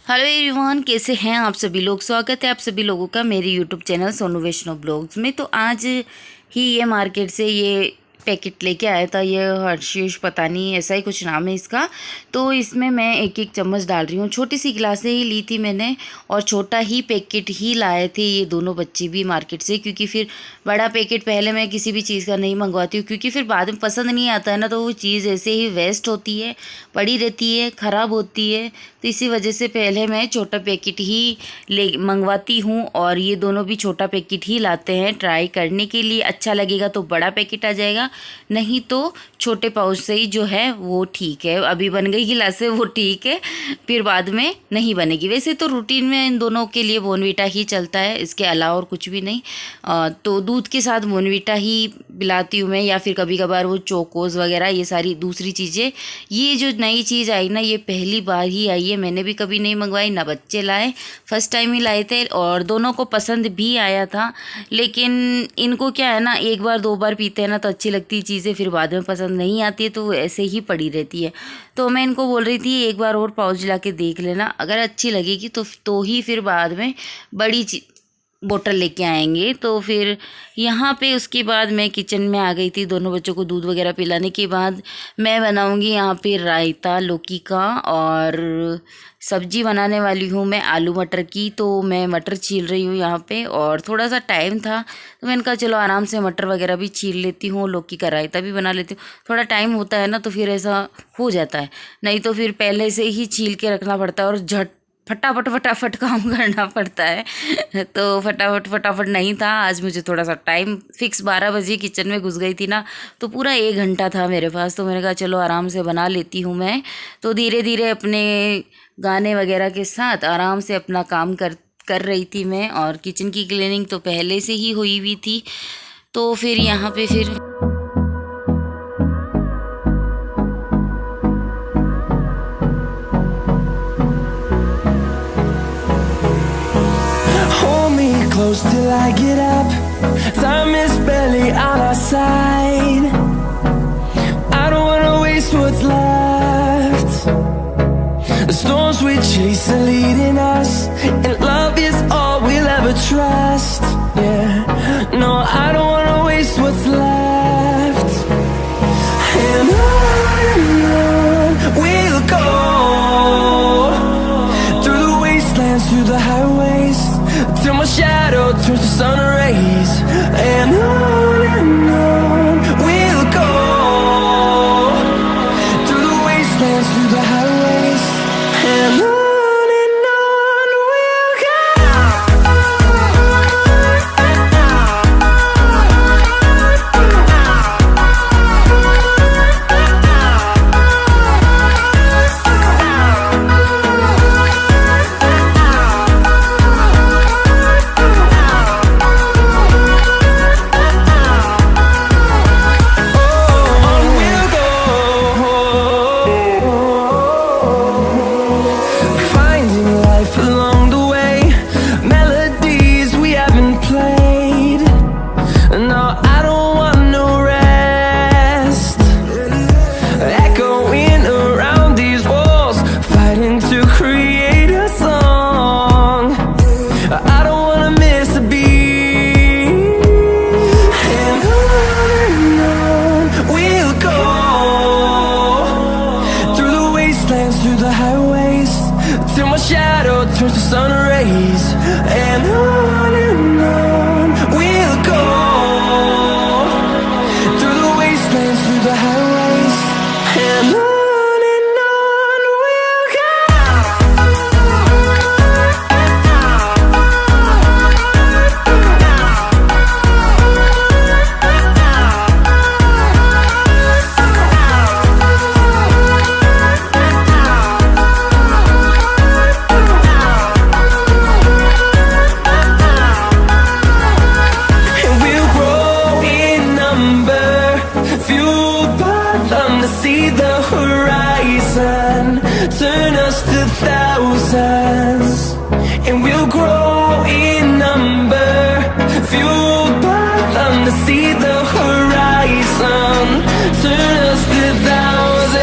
Hello everyone, कैसे हैं आप सभी लोग। स्वागत है आप सभी लोगों का मेरे यूट्यूब चैनल सोनू वैष्णव ब्लॉग्स में। तो आज ही ये मार्केट से ये पैकेट लेके आया था, ये हर्शीज पता नहीं ऐसा ही कुछ नाम है इसका। तो इसमें मैं एक एक चम्मच डाल रही हूँ। छोटी सी गिलास से ही ली थी मैंने और छोटा ही पैकेट ही लाए थे ये दोनों बच्चे भी मार्केट से, क्योंकि फिर बड़ा पैकेट पहले मैं किसी भी चीज़ का नहीं मंगवाती हूँ, क्योंकि फिर बाद में पसंद नहीं आता है ना, तो वो चीज़ ऐसे ही वेस्ट होती है, पड़ी रहती है, ख़राब होती है। तो इसी वजह से पहले मैं छोटा पैकेट ही मंगवाती हूँ और ये दोनों भी छोटा पैकेट ही लाते हैं ट्राई करने के लिए। अच्छा लगेगा तो बड़ा पैकेट आ जाएगा, नहीं तो छोटे पाउच से ही जो है वो ठीक है। अभी बन गई गिलास है वो ठीक है, फिर बाद में नहीं बनेगी। वैसे तो रूटीन में इन दोनों के लिए बोर्नवीटा ही चलता है, इसके अलावा और कुछ भी नहीं। तो दूध के साथ बोर्नवीटा ही पिलाती हूँ मैं, या फिर कभी कभार वो चोकोस वगैरह, ये सारी दूसरी चीज़ें। ये जो नई चीज़ आई ना, ये पहली बार ही आई है, मैंने भी कभी नहीं मंगवाई, ना बच्चे लाए, फर्स्ट टाइम ही लाए थे और दोनों को पसंद भी आया था। लेकिन इनको क्या है ना, एक बार दो बार पीते हैं ना तो अच्छी लगती है चीज़ें, फिर बाद में पसंद नहीं आती है तो वो ऐसे ही पड़ी रहती है। तो मैं इनको बोल रही थी एक बार और पाउच ला के देख लेना, अगर अच्छी लगेगी तो ही फिर बाद में बड़ी बोतल लेके आएंगे। तो फिर यहाँ पे उसके बाद मैं किचन में आ गई थी। दोनों बच्चों को दूध वगैरह पिलाने के बाद मैं बनाऊंगी यहाँ पे रायता लौकी का, और सब्जी बनाने वाली हूँ मैं आलू मटर की। तो मैं मटर छील रही हूँ यहाँ पे, और थोड़ा सा टाइम था तो मैंने कहा चलो आराम से मटर वगैरह भी छील लेती हूँ, लौकी का रायता भी बना लेती हूँ। थोड़ा टाइम होता है ना तो फिर ऐसा हो जाता है, नहीं तो फिर पहले से ही छील के रखना पड़ता है और झट फटाफट काम करना पड़ता है। तो फटाफट नहीं था आज, मुझे थोड़ा सा टाइम फिक्स 12 बजे किचन में घुस गई थी ना, तो पूरा 1 घंटा था मेरे पास। तो मैंने कहा चलो आराम से बना लेती हूँ मैं। तो धीरे धीरे अपने गाने वगैरह के साथ आराम से अपना काम कर रही थी मैं, और किचन की क्लीनिंग तो पहले से ही हुई हुई थी। तो फिर यहाँ पे फिर close till I get up. Time is barely on our side. I don't wanna waste what's left. The storms we chase are leading us, and love is all we'll ever trust. Yeah, no, I don't wanna waste what's left. And on we'll go, through the wastelands, through the highways, till my shadow turns to sun rays. And on we'll go, through the wastelands, through the highways, and on we'll go. Through the highways, till my shadow turns to sun rays. And on we'll go, through the wastelands, through the highways, and on we'll go. See the horizon turn us to thousands, and we'll grow in number, fueled by them to see the horizon turn us to thousands.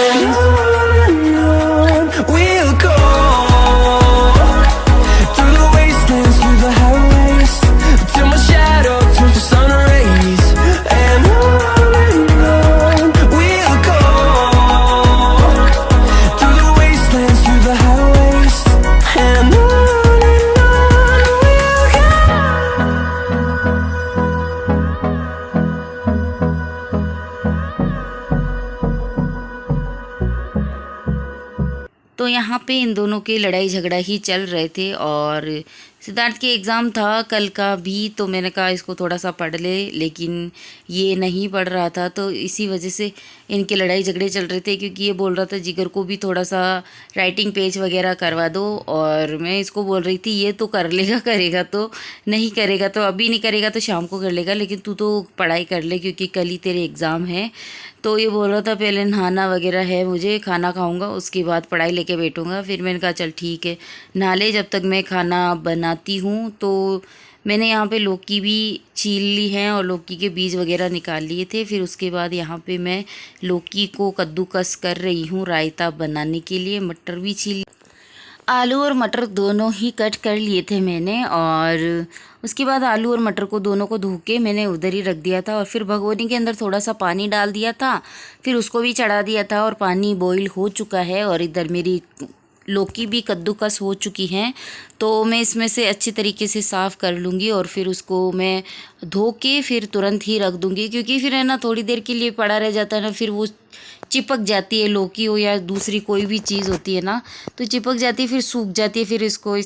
And on we'll तो यहाँ पे इन दोनों के लड़ाई झगड़ा ही चल रहे थे। और सिद्धार्थ के एग्ज़ाम था कल का भी, तो मैंने कहा इसको थोड़ा सा पढ़ ले, लेकिन ये नहीं पढ़ रहा था। तो इसी वजह से इनके लड़ाई झगड़े चल रहे थे, क्योंकि ये बोल रहा था जिगर को भी थोड़ा सा राइटिंग पेज वगैरह करवा दो, और मैं इसको बोल रही थी ये तो कर लेगा, करेगा तो, नहीं करेगा तो अभी नहीं करेगा तो शाम को कर लेगा, लेकिन तू तो पढ़ाई कर ले क्योंकि कल ही तेरे एग्ज़ाम है। तो ये बोल रहा था पहले नहाना वगैरह है मुझे, खाना खाऊंगा उसके बाद पढ़ाई लेके बैठूंगा। फिर मैंने कहा चल ठीक है, नहा ले जब तक मैं खाना बनाती हूँ। तो मैंने यहाँ पे लौकी भी छील ली है और लौकी के बीज वगैरह निकाल लिए थे। फिर उसके बाद यहाँ पे मैं लौकी को कद्दूकस कर रही हूँ रायता बनाने के लिए। मटर भी छील, आलू और मटर दोनों ही कट कर लिए थे मैंने, और उसके बाद आलू और मटर को दोनों को धो के मैंने उधर ही रख दिया था। और फिर भगोनी के अंदर थोड़ा सा पानी डाल दिया था, फिर उसको भी चढ़ा दिया था और पानी बॉईल हो चुका है। और इधर मेरी लौकी भी कद्दूकस हो चुकी हैं, तो मैं इसमें से अच्छी तरीके से साफ़ कर लूँगी और फिर उसको मैं धो के फिर तुरंत ही रख दूँगी, क्योंकि फिर है ना थोड़ी देर के लिए पड़ा रह जाता है ना, फिर वो चिपक जाती है। लौकी हो या दूसरी कोई भी चीज़ होती है ना, तो चिपक जाती है, फिर सूख जाती है। फिर इसको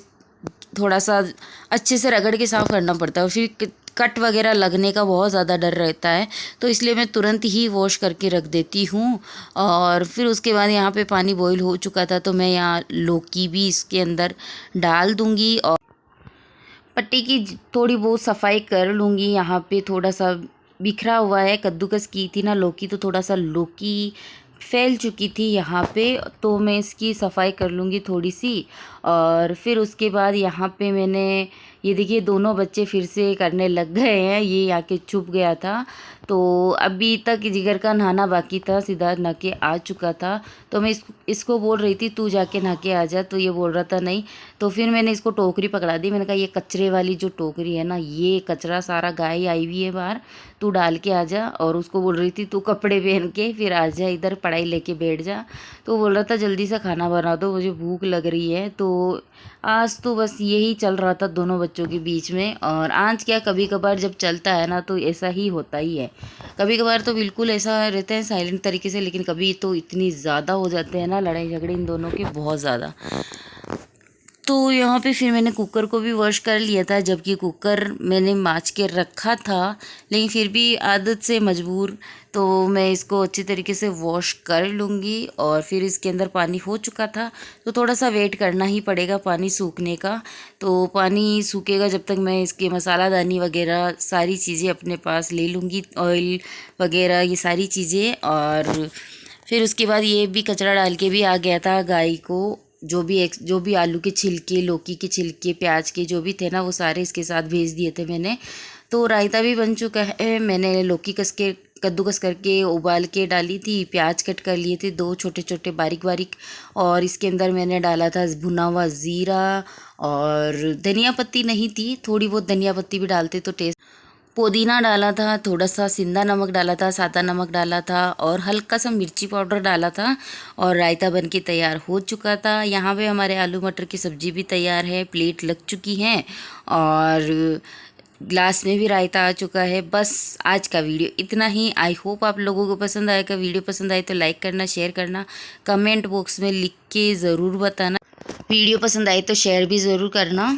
थोड़ा सा अच्छे से रगड़ के साफ़ करना पड़ता है, और फिर कट वगैरह लगने का बहुत ज़्यादा डर रहता है, तो इसलिए मैं तुरंत ही वॉश करके रख देती हूँ। और फिर उसके बाद यहाँ पे पानी बॉईल हो चुका था, तो मैं यहाँ लौकी भी इसके अंदर डाल दूँगी और पट्टी की थोड़ी बहुत सफाई कर लूँगी। यहाँ पे थोड़ा सा बिखरा हुआ है, कद्दूकस की थी ना लौकी, तो थोड़ा सा लौकी फैल चुकी थी यहाँ पे, तो मैं इसकी सफाई कर लूँगी थोड़ी सी। और फिर उसके बाद यहाँ पे मैंने ये देखिए दोनों बच्चे फिर से करने लग गए हैं, ये आके छुप गया था। तो अभी तक जिगर का नहाना बाकी था, सिद्धार्थ नहा के आ चुका था, तो मैं इसको बोल रही थी तू जाके नहा के आ जा, तो ये बोल रहा था नहीं। तो फिर मैंने इसको टोकरी पकड़ा दी, मैंने कहा ये कचरे वाली जो टोकरी है ना, ये कचरा सारा गाय आई हुई है बाहर, तू डाल के आ जा। और उसको बोल रही थी तू कपड़े पहन के फिर आ जा इधर, पढ़ाई लेके बैठ जा। तो बोल रहा था जल्दी से खाना बना दो, मुझे भूख लग रही है। तो आज तो बस यही चल रहा था दोनों बच्चों के बीच में। और आज क्या, कभी कभार जब चलता है ना तो ऐसा ही होता ही है, कभी कभार तो बिल्कुल ऐसा रहते हैं साइलेंट तरीके से, लेकिन कभी तो इतनी ज़्यादा हो जाते हैं ना लड़ाई झगड़े इन दोनों के, बहुत ज़्यादा। तो यहाँ पे फिर मैंने कुकर को भी वॉश कर लिया था, जबकि कुकर मैंने माँज के रखा था, लेकिन फिर भी आदत से मजबूर, तो मैं इसको अच्छी तरीके से वॉश कर लूँगी। और फिर इसके अंदर पानी हो चुका था, तो थोड़ा सा वेट करना ही पड़ेगा पानी सूखने का। तो पानी सूखेगा जब तक मैं इसके मसालादानी वगैरह सारी चीज़ें अपने पास ले लूँगी, ऑयल वगैरह ये सारी चीज़ें। और फिर उसके बाद ये भी कचरा डाल के भी आ गया था गाय को, जो भी आलू के छिलके, लौकी के छिलके, प्याज के जो भी थे ना, वो सारे इसके साथ भेज दिए थे मैंने। तो रायता भी बन चुका है, मैंने लौकी कद्दूकस करके उबाल के डाली थी, प्याज कट कर लिए थे 2 छोटे छोटे बारीक बारीक, और इसके अंदर मैंने डाला था भुना हुआ ज़ीरा, और धनिया पत्ती नहीं थी, थोड़ी बहुत धनिया पत्ती भी डालते तो टेस्ट, पुदीना डाला था, थोड़ा सा सिंधा नमक डाला था, सादा नमक डाला था, और हल्का सा मिर्ची पाउडर डाला था, और रायता बन के तैयार हो चुका था। यहाँ पे हमारे आलू मटर की सब्ज़ी भी तैयार है, प्लेट लग चुकी है, और ग्लास में भी रायता आ चुका है। बस आज का वीडियो इतना ही। आई होप आप लोगों को पसंद आएगा। वीडियो पसंद आए तो लाइक करना, शेयर करना, कमेंट बॉक्स में लिख के ज़रूर बताना। वीडियो पसंद आए तो शेयर भी ज़रूर करना।